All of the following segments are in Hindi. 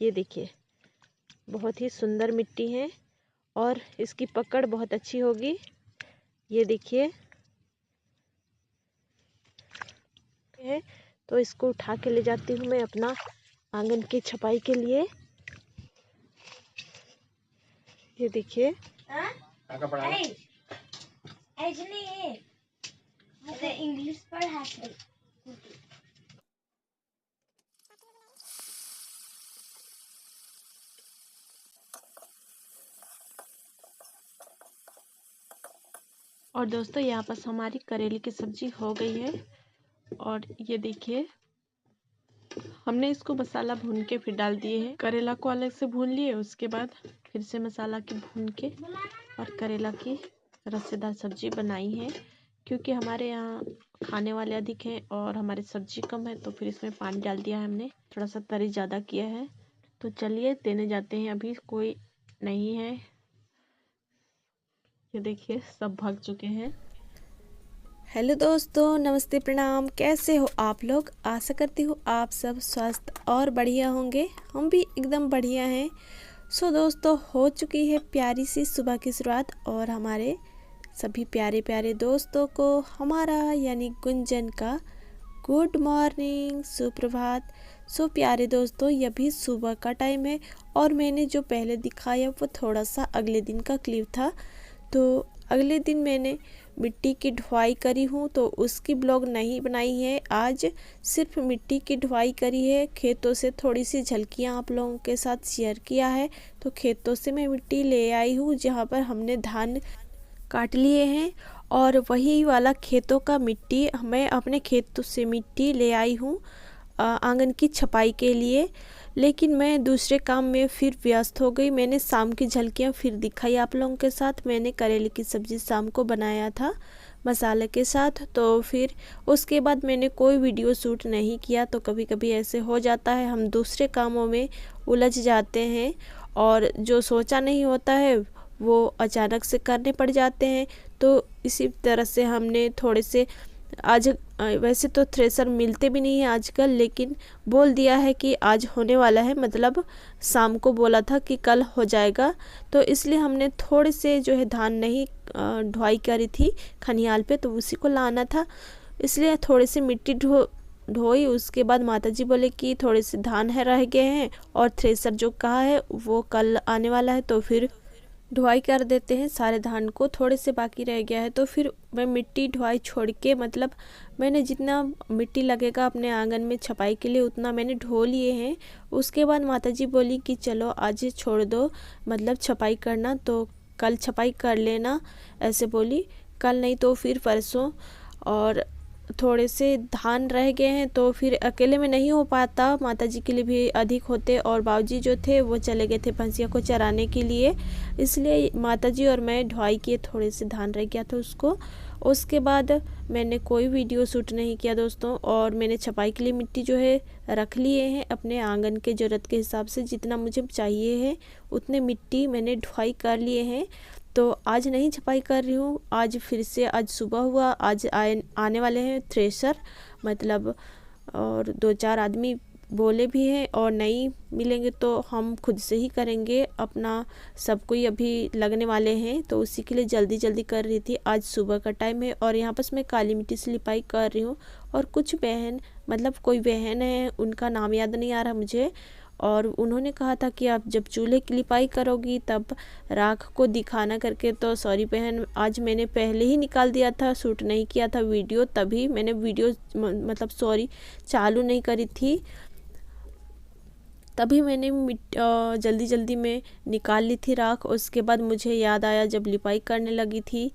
ये देखिए बहुत ही सुंदर मिट्टी है और इसकी पकड़ बहुत अच्छी होगी। ये देखिए है, तो इसको उठा के ले जाती हूँ मैं अपना आंगन की छपाई के लिए। ये देखिए इंग्लिश पर और दोस्तों यहाँ पर हमारी करेले की सब्जी हो गई है। और ये देखिए हमने इसको मसाला भून के फिर डाल दिए हैं। करेला को अलग से भून लिए, उसके बाद फिर से मसाला के भून के और करेला की रसेदार सब्जी बनाई है। क्योंकि हमारे यहाँ खाने वाले अधिक हैं और हमारी सब्जी कम है, तो फिर इसमें पानी डाल दिया है हमने, थोड़ा सा तरी ज़्यादा किया है। तो चलिए देने जाते हैं, अभी कोई नहीं है। ये देखिए सब भाग चुके हैं। हेलो दोस्तों, नमस्ते, प्रणाम। कैसे हो आप लोग? आशा करती हूँ आप सब स्वस्थ और बढ़िया होंगे। हम भी एकदम बढ़िया हैं। सो दोस्तों, हो चुकी है प्यारी सी सुबह की शुरुआत और हमारे सभी प्यारे प्यारे दोस्तों को हमारा यानी गुंजन का गुड मॉर्निंग, सुप्रभात। सो प्यारे दोस्तों, यह भी सुबह का टाइम है और मैंने जो पहले दिखाया वो थोड़ा सा अगले दिन का क्लिप था। तो अगले दिन मैंने मिट्टी की ढुआई करी हूँ, तो उसकी ब्लॉग नहीं बनाई है। आज सिर्फ मिट्टी की ढुआई करी है, खेतों से थोड़ी सी झलकियाँ आप लोगों के साथ शेयर किया है। तो खेतों से मैं मिट्टी ले आई हूँ जहाँ पर हमने धान काट लिए हैं, और वही वाला खेतों का मिट्टी मैं अपने खेतों से मिट्टी ले आई हूँ आंगन की छपाई के लिए। लेकिन मैं दूसरे काम में फिर व्यस्त हो गई। मैंने शाम की झलकियाँ फिर दिखाई आप लोगों के साथ। मैंने करेले की सब्ज़ी शाम को बनाया था मसाले के साथ, तो फिर उसके बाद मैंने कोई वीडियो शूट नहीं किया। तो कभी कभी ऐसे हो जाता है, हम दूसरे कामों में उलझ जाते हैं और जो सोचा नहीं होता है वो अचानक से करने पड़ जाते हैं। तो इसी तरह से हमने थोड़े से आज वैसे तो थ्रेसर मिलते भी नहीं हैं आजकल, लेकिन बोल दिया है कि आज होने वाला है, मतलब शाम को बोला था कि कल हो जाएगा। तो इसलिए हमने थोड़े से जो है धान नहीं ढुआई करी थी खनियाल पे, तो उसी को लाना था, इसलिए थोड़े से मिट्टी ढोई। उसके बाद माताजी बोले कि थोड़े से धान है रह गए हैं और थ्रेसर जो कहा है वो कल आने वाला है, तो फिर ढुआई कर देते हैं सारे धान को, थोड़े से बाकी रह गया है। तो फिर मैं मिट्टी ढुआई छोड़ के, मतलब मैंने जितना मिट्टी लगेगा अपने आंगन में छपाई के लिए उतना मैंने ढो लिए हैं। उसके बाद माताजी बोली कि चलो आज छोड़ दो, मतलब छपाई करना तो कल छपाई कर लेना, ऐसे बोली। कल नहीं तो फिर परसों। और थोड़े से धान रह गए हैं तो फिर अकेले में नहीं हो पाता, माताजी के लिए भी अधिक होते, और बाबूजी जो थे वो चले गए थे भैंसिया को चराने के लिए, इसलिए माताजी और मैं ढुआई किए। थोड़े से धान रह गया था उसको। उसके बाद मैंने कोई वीडियो शूट नहीं किया दोस्तों, और मैंने छपाई के लिए मिट्टी जो है रख लिए हैं अपने आंगन के ज़रूरत के हिसाब से, जितना मुझे चाहिए है उतने मिट्टी मैंने ढुआई कर लिए हैं। तो आज नहीं छपाई कर रही हूँ, आज फिर से आज सुबह हुआ, आज आने वाले हैं थ्रेशर, मतलब और 2-4 आदमी बोले भी हैं, और नहीं मिलेंगे तो हम खुद से ही करेंगे अपना, सब कोई अभी लगने वाले हैं, तो उसी के लिए जल्दी जल्दी कर रही थी। आज सुबह का टाइम है और यहाँ पर मैं काली मिट्टी से लिपाई कर रही हूँ। और कुछ बहन, मतलब कोई बहन है, उनका नाम याद नहीं आ रहा मुझे, और उन्होंने कहा था कि आप जब चूल्हे की लिपाई करोगी तब राख को दिखाना करके। तो सॉरी बहन, आज मैंने पहले ही निकाल दिया था, शूट नहीं किया था वीडियो, तभी मैंने वीडियो मतलब सॉरी चालू नहीं करी थी, तभी मैंने जल्दी जल्दी में निकाल ली थी राख। उसके बाद मुझे याद आया, जब लिपाई करने लगी थी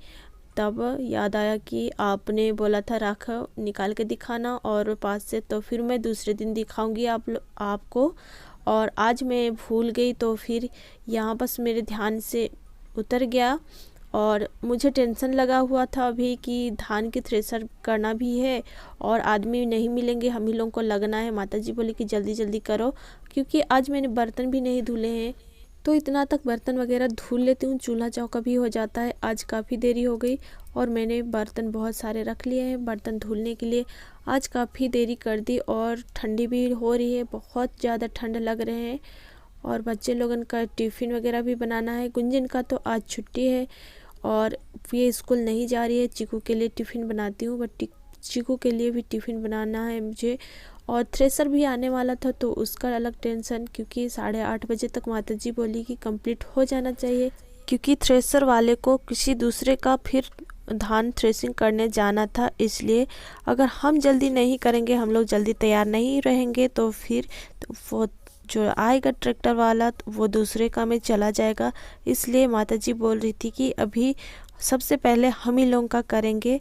तब याद आया कि आपने बोला था राख निकाल के दिखाना और पास से, तो फिर मैं दूसरे दिन दिखाऊंगी आपको। और आज मैं भूल गई, तो फिर यहाँ बस मेरे ध्यान से उतर गया, और मुझे टेंशन लगा हुआ था अभी कि धान की थ्रेसर करना भी है और आदमी नहीं मिलेंगे, हम ही लोगों को लगना है। माताजी बोली कि जल्दी जल्दी करो, क्योंकि आज मैंने बर्तन भी नहीं धुले हैं, तो इतना तक बर्तन वगैरह धुल लेती हूँ, चूल्हा चौका भी हो जाता है। आज काफ़ी देरी हो गई और मैंने बर्तन बहुत सारे रख लिए हैं बर्तन धुलने के लिए। आज काफ़ी देरी कर दी और ठंडी भी हो रही है, बहुत ज़्यादा ठंड लग रहे हैं। और बच्चे लोगन का टिफ़िन वगैरह भी बनाना है। गुंजन का तो आज छुट्टी है और ये स्कूल नहीं जा रही है। चीकू के लिए टिफ़िन बनाती हूँ, बट चीकू के लिए भी टिफ़िन बनाना है मुझे। और थ्रेसर भी आने वाला था तो उसका अलग टेंशन, क्योंकि 8:30 बजे तक माताजी बोली कि कंप्लीट हो जाना चाहिए, क्योंकि थ्रेसर वाले को किसी दूसरे का फिर धान थ्रेसिंग करने जाना था। इसलिए अगर हम जल्दी नहीं करेंगे, हम लोग जल्दी तैयार नहीं रहेंगे तो फिर वो जो आएगा ट्रैक्टर वाला तो वो दूसरे काम में चला जाएगा। इसलिए माताजी बोल रही थी कि अभी सबसे पहले हम ही लोग का करेंगे,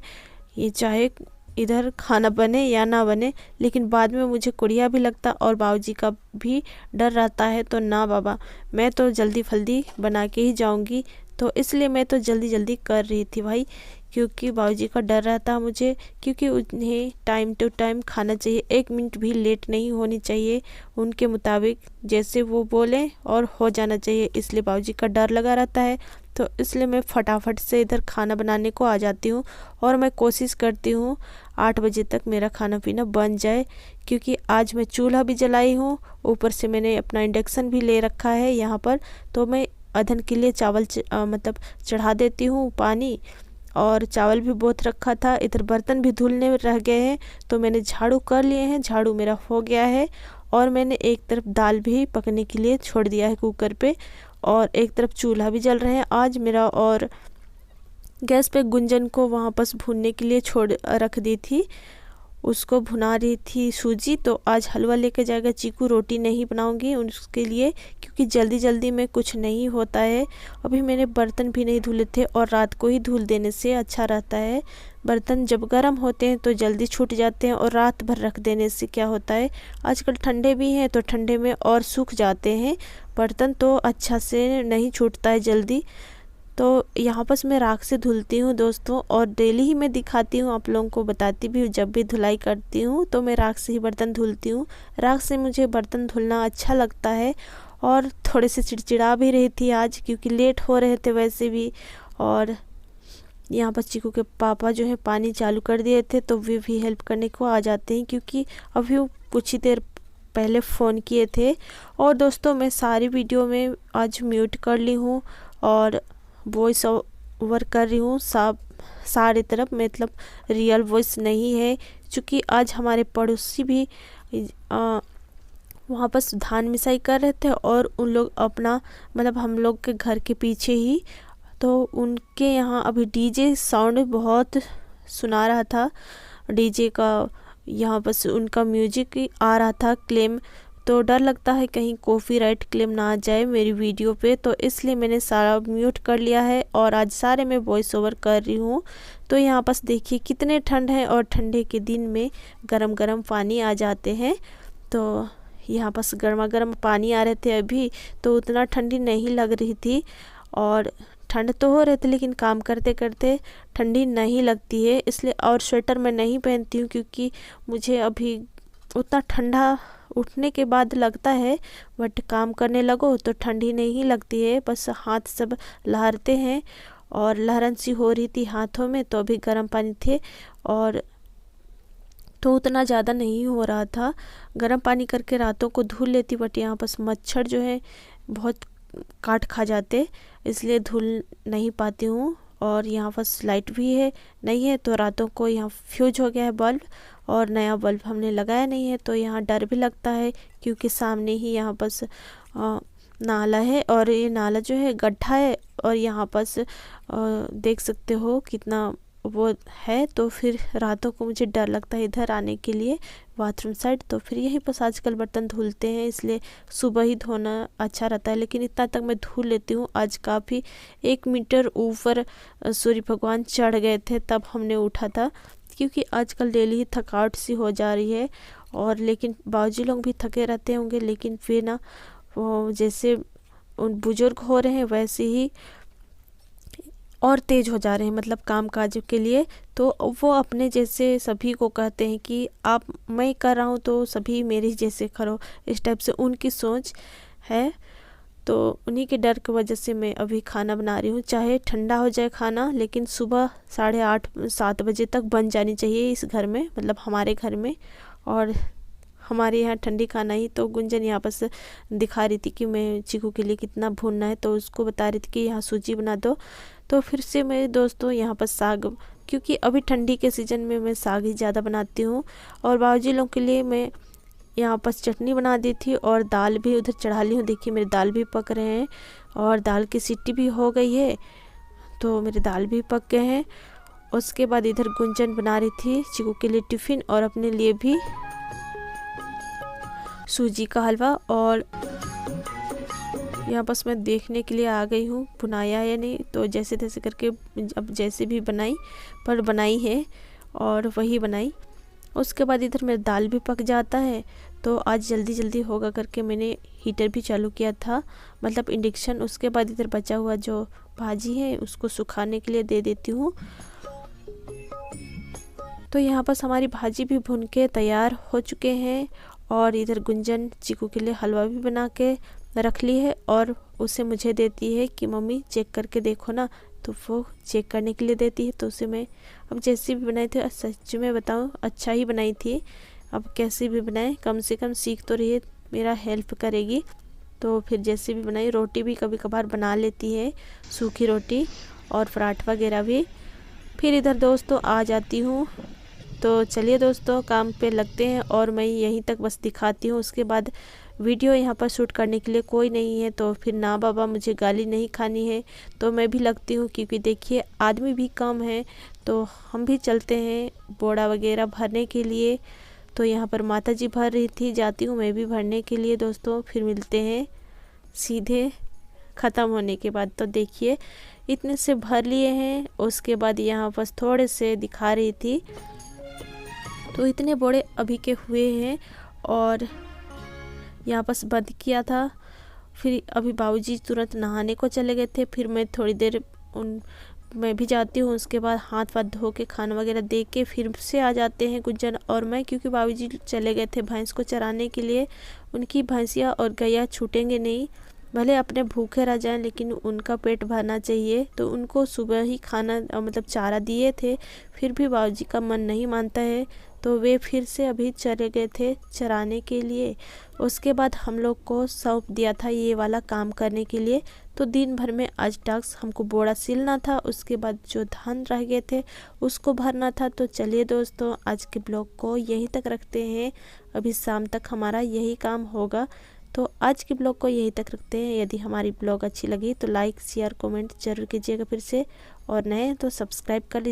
ये चाहे इधर खाना बने या ना बने। लेकिन बाद में मुझे कुड़िया भी लगता और बाबूजी का भी डर रहता है, तो ना बाबा, मैं तो जल्दी फल्दी बना के ही जाऊंगी। तो इसलिए मैं तो जल्दी जल्दी कर रही थी भाई, क्योंकि बाबूजी का डर रहता है मुझे, क्योंकि उन्हें टाइम टू टाइम खाना चाहिए, 1 मिनट भी लेट नहीं होनी चाहिए। उनके मुताबिक जैसे वो बोलें और हो जाना चाहिए, इसलिए बाबूजी का डर लगा रहता है। तो इसलिए मैं फटाफट से इधर खाना बनाने को आ जाती हूँ और मैं कोशिश करती हूँ 8 बजे तक मेरा खाना पीना बन जाए, क्योंकि आज मैं चूल्हा भी जलाई हूँ, ऊपर से मैंने अपना इंडक्शन भी ले रखा है यहाँ पर। तो मैं अधन के लिए चावल मतलब चढ़ा देती हूँ पानी, और चावल भी बहुत रखा था। इधर बर्तन भी धुलने रह गए हैं तो मैंने झाड़ू कर लिए हैं, झाड़ू मेरा हो गया है। और मैंने एक तरफ दाल भी पकने के लिए छोड़ दिया है कुकर पे, और एक तरफ चूल्हा भी जल रहे हैं आज मेरा। और गैस पे गुंजन को वहाँ पर भूनने के लिए छोड़ रख दी थी, उसको भुना रही थी सूजी। तो आज हलवा लेके जाएगा चीकू, रोटी नहीं बनाऊंगी उसके लिए, क्योंकि जल्दी जल्दी में कुछ नहीं होता है। अभी मैंने बर्तन भी नहीं धुले थे, और रात को ही धुल देने से अच्छा रहता है। बर्तन जब गर्म होते हैं तो जल्दी छूट जाते हैं, और रात भर रख देने से क्या होता है, आजकल ठंडे भी हैं तो ठंडे में और सूख जाते हैं बर्तन, तो अच्छा से नहीं छूटता है जल्दी। तो यहाँ पर मैं राख से धुलती हूँ दोस्तों, और डेली ही मैं दिखाती हूँ, आप लोगों को बताती भी हूँ। जब भी धुलाई करती हूँ तो मैं राख से ही बर्तन धुलती हूँ। राख से मुझे बर्तन धुलना अच्छा लगता है। और थोड़े से चिड़चिड़ा भी रही थी आज, क्योंकि लेट हो रहे थे वैसे भी। और यहाँ पर चीकू के पापा जो है पानी चालू कर दिए थे, तो वे भी हेल्प करने को आ जाते हैं, क्योंकि अभी वो कुछ ही देर पहले फ़ोन किए थे। और दोस्तों मैं सारी वीडियो में आज म्यूट कर ली हूँ और वॉइस ओवर कर रही हूँ सारी तरफ, मतलब रियल वॉइस नहीं है, क्योंकि आज हमारे पड़ोसी भी वहाँ पर धान मिसाई कर रहे थे, और उन लोग अपना मतलब हम लोग के घर के पीछे ही, तो उनके यहाँ अभी डीजे साउंड बहुत सुना रहा था, डीजे का यहाँ बस उनका म्यूजिक आ रहा था क्लेम। तो डर लगता है कहीं कॉपीराइट क्लेम ना आ जाए मेरी वीडियो पे, तो इसलिए मैंने सारा म्यूट कर लिया है और आज सारे मैं वॉइस ओवर कर रही हूँ। तो यहाँ पास देखिए कितने ठंड है, और ठंडे के दिन में गरम गरम पानी आ जाते हैं। तो यहाँ पास गर्मा गर्म पानी आ रहे थे अभी, तो उतना ठंडी नहीं लग रही थी। और ठंड तो हो रहे थे, लेकिन काम करते करते ठंडी नहीं लगती है, इसलिए। और स्वेटर मैं नहीं पहनती हूँ, क्योंकि मुझे अभी उतना ठंडा उठने के बाद लगता है, बट काम करने लगो तो ठंडी नहीं लगती है, बस हाथ सब लहरते हैं, और लहरन सी हो रही थी हाथों में। तो अभी गर्म पानी थे, और तो उतना ज़्यादा नहीं हो रहा था। गर्म पानी करके रातों को धुल लेती, बट यहाँ पास मच्छर जो है बहुत काट खा जाते, इसलिए धुल नहीं पाती हूँ। और यहाँ पास लाइट भी है नहीं है, तो रातों को यहाँ फ्यूज हो गया है बल्ब, और नया बल्ब हमने लगाया नहीं है, तो यहाँ डर भी लगता है, क्योंकि सामने ही यहाँ पास नाला है, और ये नाला जो है गड्ढा है, और यहाँ पास देख सकते हो कितना वो है। तो फिर रातों को मुझे डर लगता है इधर आने के लिए बाथरूम साइड, तो फिर यहीं पर आजकल बर्तन धुलते हैं, इसलिए सुबह ही धोना अच्छा रहता है। लेकिन इतना तक मैं धुल लेती हूँ। आज काफ़ी 1 मीटर ऊपर सूर्य भगवान चढ़ गए थे, तब हमने उठा था, क्योंकि आजकल डेली ही थकावट सी हो जा रही है। और लेकिन बाबूजी लोग भी थके रहते होंगे, लेकिन फिर ना वो जैसे उन बुजुर्ग हो रहे हैं वैसे ही और तेज़ हो जा रहे हैं, मतलब काम काज के लिए। तो वो अपने जैसे सभी को कहते हैं कि आप, मैं कर रहा हूँ तो सभी मेरे जैसे करो, इस टाइप से उनकी सोच है। तो उन्हीं के डर की वजह से मैं अभी खाना बना रही हूँ, चाहे ठंडा हो जाए खाना, लेकिन सुबह 8:30-7 बजे तक बन जानी चाहिए इस घर में, मतलब हमारे घर में। और हमारे यहाँ ठंडी खाना ही। तो गुंजन यहाँ बस दिखा रही थी कि मैं चीकू के लिए कितना भूनना है, तो उसको बता रही थी कि यहाँ सूजी बना दो। तो फिर से मेरे दोस्तों यहाँ पर साग, क्योंकि अभी ठंडी के सीज़न में मैं साग ही ज़्यादा बनाती हूँ। और बाबूजी लोगों के लिए मैं यहाँ पर चटनी बना दी थी और दाल भी उधर चढ़ा ली हूँ। देखिए मेरे दाल भी पक रहे हैं और दाल की सीटी भी हो गई है, तो मेरे दाल भी पक गए हैं। उसके बाद इधर गुंजन बना रही थी चीकू के लिए टिफ़िन और अपने लिए भी सूजी का हलवा। और यहाँ बस मैं देखने के लिए आ गई हूँ बनाया है या नहीं। तो जैसे तैसे करके अब जैसे भी बनाई पर बनाई है और वही बनाई। उसके बाद इधर मेरा दाल भी पक जाता है, तो आज जल्दी जल्दी होगा करके मैंने हीटर भी चालू किया था, मतलब इंडक्शन। उसके बाद इधर बचा हुआ जो भाजी है उसको सुखाने के लिए दे देती हूँ। तो यहाँ पर हमारी भाजी भी भुन के तैयार हो चुके हैं और इधर गुंजन चीकू के लिए हलवा भी बना के रख ली है और उसे मुझे देती है कि मम्मी चेक करके देखो ना। तो वो चेक करने के लिए देती है। तो उसे मैं अब जैसी भी बनाई थी, सच में बताऊँ अच्छा ही बनाई थी। अब कैसे भी बनाए कम से कम सीख तो रही है, मेरा हेल्प करेगी। तो फिर जैसे भी बनाई, रोटी भी कभी कभार बना लेती है, सूखी रोटी और पराठा वगैरह भी। फिर इधर दोस्तों आ जाती हूँ। तो चलिए दोस्तों काम पे लगते हैं और मैं यहीं तक बस दिखाती हूँ। उसके बाद वीडियो यहाँ पर शूट करने के लिए कोई नहीं है, तो फिर ना बाबा मुझे गाली नहीं खानी है, तो मैं भी लगती हूँ। क्योंकि देखिए आदमी भी कम है, तो हम भी चलते हैं बोड़ा वगैरह भरने के लिए। तो यहाँ पर माता जी भर रही थी, जाती हूँ मैं भी भरने के लिए दोस्तों। फिर मिलते हैं सीधे ख़त्म होने के बाद। तो देखिए इतने से भर लिए हैं। उसके बाद यहाँ बस थोड़े से दिखा रही थी, तो इतने बड़े अभी के हुए हैं और यहाँ बस बंद किया था। फिर अभी बाबूजी तुरंत नहाने को चले गए थे। फिर मैं थोड़ी देर मैं भी जाती हूँ। उसके बाद हाथ वाथ धो के खाना वगैरह दे के फिर से आ जाते हैं गुंजन और मैं, क्योंकि बाबूजी चले गए थे भैंस को चराने के लिए। उनकी भैंसिया और गैया छूटेंगे नहीं, भले अपने भूखे रह जाएं लेकिन उनका पेट भरना चाहिए। तो उनको सुबह ही खाना मतलब चारा दिए थे, फिर भी बाबूजी का मन नहीं मानता है, तो वे फिर से अभी चले गए थे चराने के लिए। उसके बाद हम लोग को सौंप दिया था ये वाला काम करने के लिए। तो दिन भर में आज टास्क हमको बोरा सिलना था, उसके बाद जो धान रह गए थे उसको भरना था। तो चलिए दोस्तों आज के ब्लॉग को यहीं तक रखते हैं, अभी शाम तक हमारा यही काम होगा। तो आज के ब्लॉग को यहीं तक रखते हैं। यदि हमारी ब्लॉग अच्छी लगी तो लाइक शेयर कमेंट जरूर कीजिएगा फिर से, और नए तो सब्सक्राइब कर लीजिए।